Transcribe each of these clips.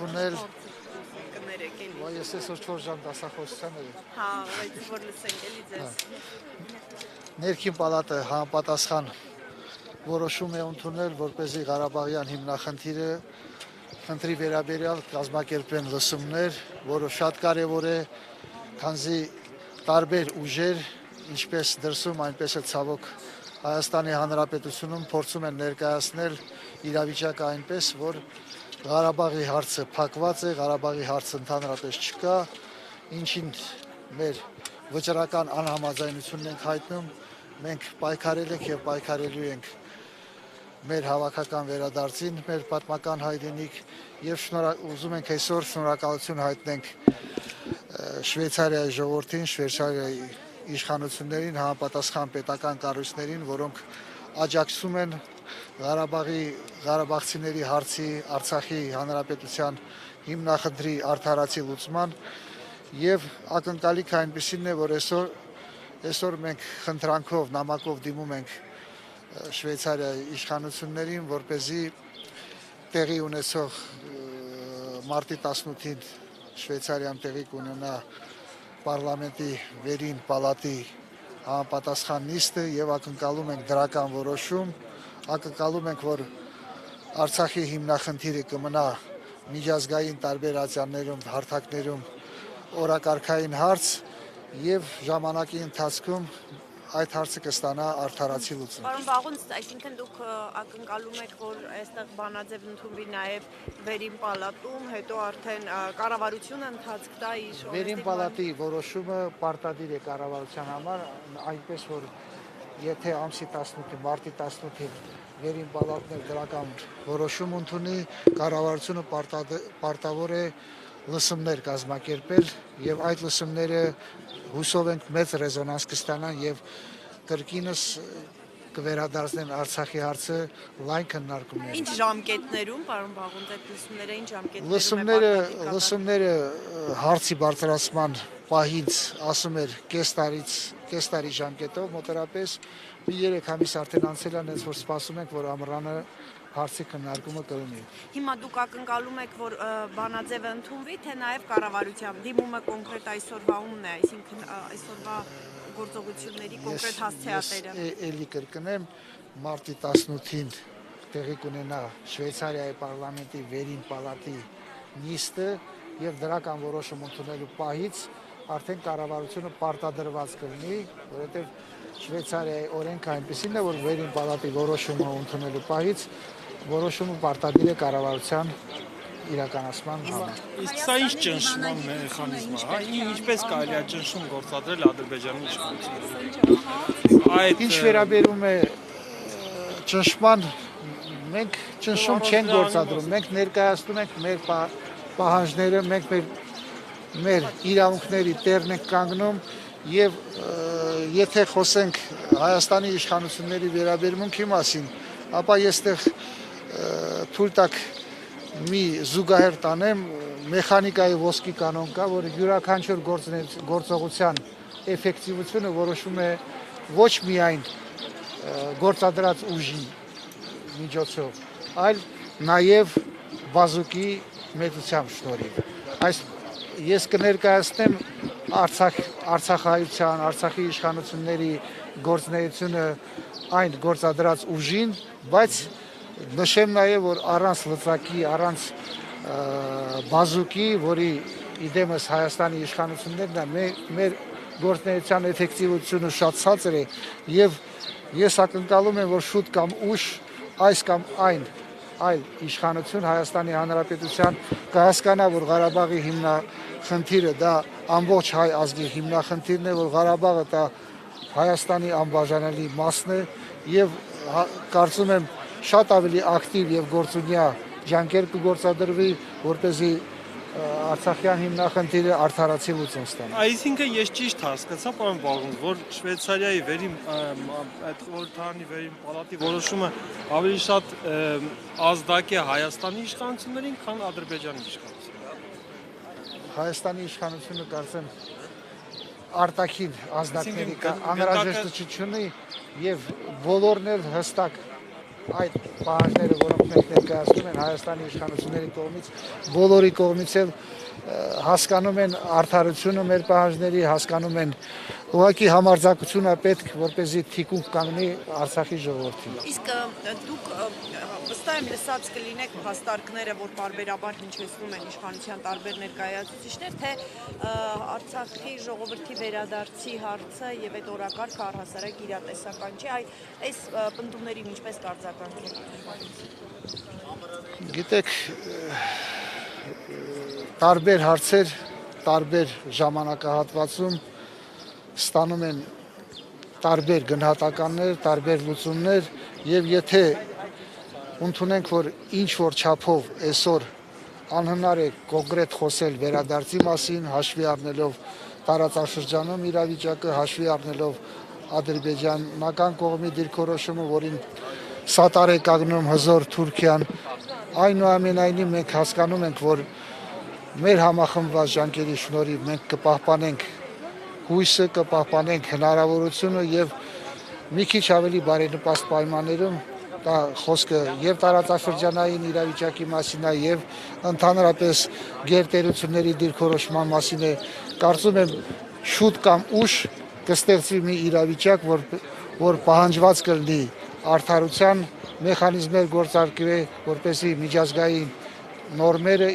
ընդունել։ Ես այսօր 4 ժամ դասախոսության եմ։ Հա, բայց որ լսենք էլի ձեզ։ Ներքին պալատը համապատասխան որոշում է ընդունել, որպեսզի Ղարաբաղյան հիմնախնդիրը խնդրի վերաբերյալ կազմակերպեն լսումներ, որը շատ կարևոր է, քանզի տարբեր ուժեր, ինչպես դրսում, այնպես էլ ցավոք Հայաստանի Հանրապետությունում փորձում են ներկայացնել իրավիճակը այնպես, որ Ղարաբաղի հարցը փակված է, Ղարաբաղի հարցը ընդհանրապես չկա, ինչին մեր վճռական անհամաձայնությունն ենք հայտնում, մենք պայքարել ենք եւ պայքարելու ենք մեր հավաքական վերադարձին, մեր պատմական հայրենիք եւ ուզում ենք այսօր շնորհակալություն հայտնենք Շվեյցարիայի ժողովրդին, Շվեյցարիայի իշխանություններին, համապատասխան պետական կառույցներին, որոնք աջակցում են Ղարաբաղցիների հարցի, Արցախի հանրապետության հիմնախնդրի արդարացի լուծման եւ ակնկալիքը այնպեսին է, որ այսօր մենք խնդրանքով, նամակով դիմում ենք Շվեյցարիայի իշխանություններին, որպեսզի տեղի ունեցող մարտի 18-ին Շվեյցարիայում տեղի կունենա պարլամենտի վերին պալատի համապատասխան նիստը եւ ակնկալում ենք դրական որոշում, ակնկալում ենք, որ Արցախի հիմնախնդիրը կմնա միջազգային տարբեր ատյաններում, հարթակներում օրակարգային հարց եւ ժամանակի ընթացքում այդ հարցը կստանա արդարացի լուծում։ Պարոն Վաղունց, այսինքն դուք ակնկալում եք, որ այստեղ բանաձև ընդունվի նաև վերին պալատում, հետո արդեն կառավարությունը ընթացք տա իր Վերին պալատի որոշումը պարտադիր է կառավարության համար, այնպես որ եթե ամսի 18-ին, մարտի 18-ին վերին պալատն էլ դրական որոշում ընդունի, կառավարությունը պարտավոր է լսումներ կազմակերպել եւ այդ լսումները հուսով ենք մեծ ռեզոնանս կստանան եւ կրկինս կվերադարձնեն Արցախի հարցը լայն քննարկումների։ Ինչ ժամկետներում, պարոն Վաղունց, այդ լսումները ինչ ժամկետներում լսումները հարցի բարձրացման պահից ասում էր կես տարի ժամկետով մոտավորապես մի 3 ամիս արդեն անցել է, հենց որ սպասում ենք, որ ամռանը հարցի քննարկումը կլինի։ Հիմա դուք ակնկալում եք, որ բանաձևը ընդունվի, թե նաև կառավարության դիմումը կոնկրետ այսօրվա ումն է, այսինքն այսօրվա գործողությունների կոնկրետ հասցեատերը։ Ես էլի կրկնեմ, մարտի 18-ին տեղի կունենա Շվեյցարիայի պարլամենտի վերին պալատի նիստը եւ դրական որոշում ընդունելու պահից արդեն կառավարությունը պարտադրված կլինի, որովհետեւ Շվեյցարիայի օրենքը այնպեսին է, որ վերին պալատի որոշումը ընդունելու պահից որոշումը պարտադիր է կառավարության իրականացման համար։ Իսկ սա ինչ ճնշման մեխանիզմ է, հա, ինչպես կարելի է ճնշում գործադրել Ադրբեջանի իշխանություններին։ Այդ Ինչ վերաբերում է ճնշման, մենք ճնշում չենք գործադրում, մենք ներկայացնում ենք մեր պահանջները, մենք մեր իրավունքների տերն ենք կանգնում եւ եթե խոսենք Հայաստանի իշխանությունների վերաբերմունքի մասին, ապա ես այդտեղ թույլ տաք մի զուգահեռ տանեմ մեխանիկայի ոսկի կանոն կա, որ յուրաքանչյուր գործողության էֆեկտիվությունը որոշում է ոչ միայն գործադրած ուժի միջոցով, այլ նաև բազուկի մեծությամբ շնորհիվ։ Ես կներկայացնեմ Արցախահայության, Արցախի իշխանությունների գործունեությունը այն գործադրած ուժին, բայց նշեմ նաև, որ առանց լծակի, առանց բազուկի, որի իդեմս Հայաստանի իշխանություններն է, մեր գործունեության էֆեկտիվությունը շատ ցածր է եւ ես ակնկալում եմ, որ շուտ կամ ուշ այս կամ այն այլ իշխանություն Հայաստանի Հանրապետության կհասկանա, որ Ղարաբաղի հիմնախնդիրը դա ամբողջ հայ ազգի հիմնախնդիրն է, որ Ղարաբաղը դա Հայաստանի անբաժանելի մասն է եւ կարծում եմ շատ ավելի ակտիվ եւ գործունյա ջանքեր կգործադրվի, որպեսզի Արցախյան հիմնախնդիրը արդարացի լուծում ստանա։ Այսինքն ես ճիշտ հասկացա, պարոն Վաղունց, որ Շվեյցարիայի վերին այդ խորհրդարանի վերին պալատի որոշումը ավելի շատ ազդակ է Հայաստանի իշխանություններին, քան Ադրբեջանի իշխանություններին։ Հայաստանի իշխանությունը կարծեմ արտաքին ազդակների անհրաժեշտություն ունի եւ բոլորն էլ հստակ այդ պահանջները, որոնք մենք ներկայացնում են Հայաստանի իշխանությունների կողմից, բոլորի կողմից էլ հասկանում են արդարությունը մեր պահանջների, հասկանում են ուղղակի համարձակությունը պետք, որպեսզի թիկունք կանգնի Արցախի ժողովրդին։ Իսկ դուք վստահ եմ լսած կլինեք փաստարկները, որ բարբերաբար հնչեցնում են իշխանության տարբեր ներկայացուցիչներ, թե Արցախի ժողովրդի վերադարձի հարցը եւ այդ օրակարգը առհասարակ իրատեսական չէ, այս պնդումներին ինչպես կարձականքեք։ Գիտեք, տարբեր հարցեր, տարբեր ժամանակահատվածում ստանում են տարբեր գնահատականներ, տարբեր լուծումներ եւ եթե ընդունենք, որ ինչ որ չափով այսօր անհնար է կոնկրետ խոսել վերադարձի մասին, հաշվի առնելով տարածաշրջանում իրավիճակը, հաշվի առնելով ադրբեջանական կողմի դիրքորոշումը, որին սատար է կանգնում հզոր Թուրքիան, այնուամենայնիվ մենք հասկանում ենք, որ մեր համախմբված ջանքերի շնորհիվ մենք կպահպանենք հույսը, կպահպանենք հնարավորությունը եւ մի քիչ ավելի բարենպաստ պայմաններում դա խոսքը եւ տարածաշրջանային իրավիճակի մասին է եւ ընդհանրապես գերտերությունների դիրքորոշման մասին է, կարծում եմ շուտ կամ ուշ կստեղծվի մի իրավիճակ, որ պահանջված կլինի արդարության մեխանիզմներ գործարկվի, որպեսզի միջազգային նորմերը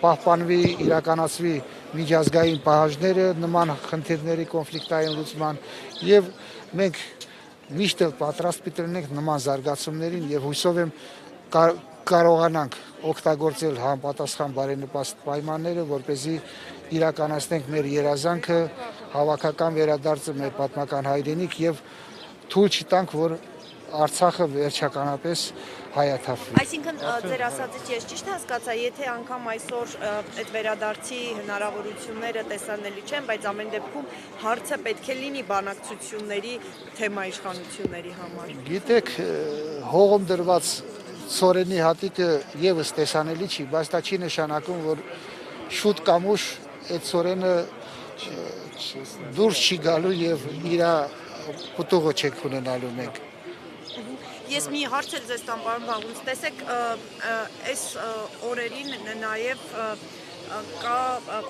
պահպանվի, իրականացվի միջազգային պահանջները նման խնդիրների կոնֆլիկտային լուծման եւ մենք միշտ էլ պատրաստ պիտի լինենք նման զարգացումներին եւ հույսով եմ կարողանանք օգտագործել համապատասխան բարենպաստ պայմանները, որպեսզի իրականացնենք մեր երազանքը, հավաքական վերադարձը մեր պատմական հայրենիք եւ թույլ չտանք, որ Արցախը վերջականապես հայաթափվի։ Այսինքն ձեր ասածից ես ճիշտ հասկացա, եթե անգամ այսօր այդ վերադարձի հնարավորությունները տեսանելի չեն, բայց ամեն դեպքում հարցը պետք է լինի բանակցությունների թեմա իշխանությունների համար։ Գիտեք, հողում դրված ցորենի հատիկը եւս տեսանելի չի, բայց դա չի նշանակում, որ շուտ կամ ուշ այդ ցորենը դուրս չի գալու եւ իր պտուղը չեք ունենալու մենք։ Ես մի հարց էլ ձեզ տամ, պարոն Վաղուց, տեսեք, այս օրերին նաև կա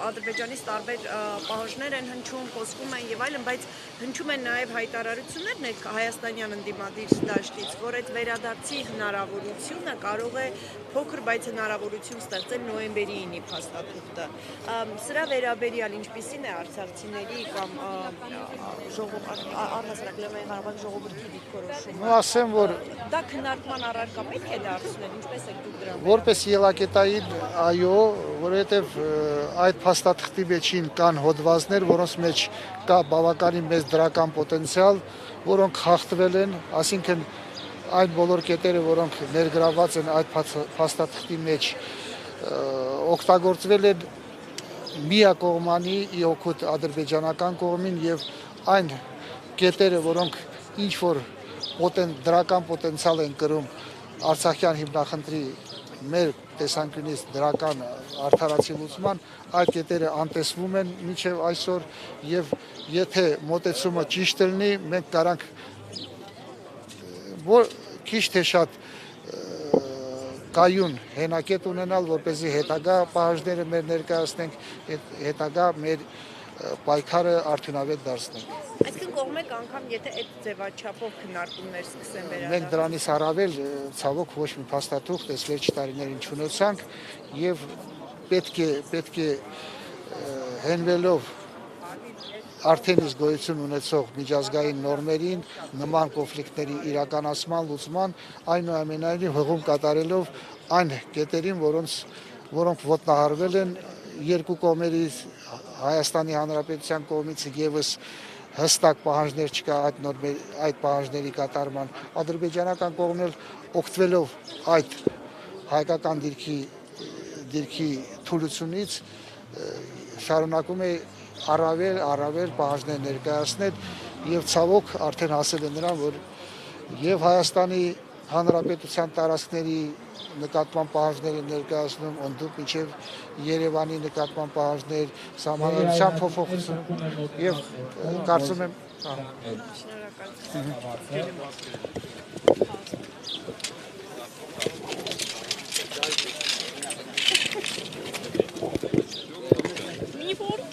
Ադրբեջանից տարբեր պահանջներ են հնչում, խոսվում են եւ այլն, բայց հնչում են նաև հայտարարություններ հայաստանյան ընդդիմադիր դաշտից, որ այդ վերադարձի հնարավորությունը կարող է փոքր, բայց հնարավորություն ստեղծել նոյեմբերի 9-ի փաստաթուղթը։ Սրա վերաբերյալ ինչպիսին է արցախցիների կամ առհասարակ Լեռնային Ղարաբաղի ժողովրդի դիրքորոշումը։ Ասեմ, որ դա քննարկման առարկա պետք է դարձնել, ինչպես եք դուք դրան։ Որպես ելակետային, այո, որովհետև այդ փաստաթղթի մեջին կան հոդվածներ, որոնց մեջ կա բավականին մեծ դրական պոտենցիալ, որոնք խախտվել են, այսինքն այն բոլոր կետերը, որոնք ներգրավված են այդ փաստաթղթի մեջ, օգտագործվել են միակողմանի իօգուտ ադրբեջանական կողմին եւ այն կետերը, որոնք ինչ որ դրական պոտենցիալ են կրում Արցախյան հիմնախնդրի մեր տեսանկյունից դրական արդարացի լուծման, այդ կետերը անտեսվում են մինչև այսօր եւ եթե մոտեցումը ճիշտ լինի, մենք կարանք որ քիչ թե շատ կայուն հենակետ ունենալ, որպեսզի հետագա պահանջները մեր ներկայացնենք, հետագա մեր պայքարը արդյունավետ դարձնենք։ Այսինքն կողմ եք անգամ, եթե այդ ձևաչափով քննարկումներ սկսեն վերադառնալ։ Մենք դրանից առավել ցավոք ոչ մի փաստաթուղթ այս վերջի տարիներին չունեցանք եւ պետք է հենվելով արդեն իսկ գոյություն ունեցող միջազգային նորմերին, նման կոնֆլիկտների իրականացման, լուծման, այնուամենայնիվ հղում կատարելով այն կետերին, որոնք ոտնահարվել են երկու կողմերից, Հայաստանի Հանրապետության կողմից եւս հստակ պահանջներ չկա այդ պահանջների կատարման, ադրբեջանական կողմն էլ օգտվելով այդ հայկական դիրքի թուլությունից շարունակում է առավել պահանջներ ներկայացնել եւ ցավոք արդեն հասել է նրան, որ եւ Հայաստանի Հանրապետության տարածքների նկատմամբ պահանջներ ներկայացնում, ընդդուք մինչև Երևանի նկատմամբ պահանջներ, սահմանադրության փոփոխություն եւ կարծում եմ Շնորհակալ։ լինի, որ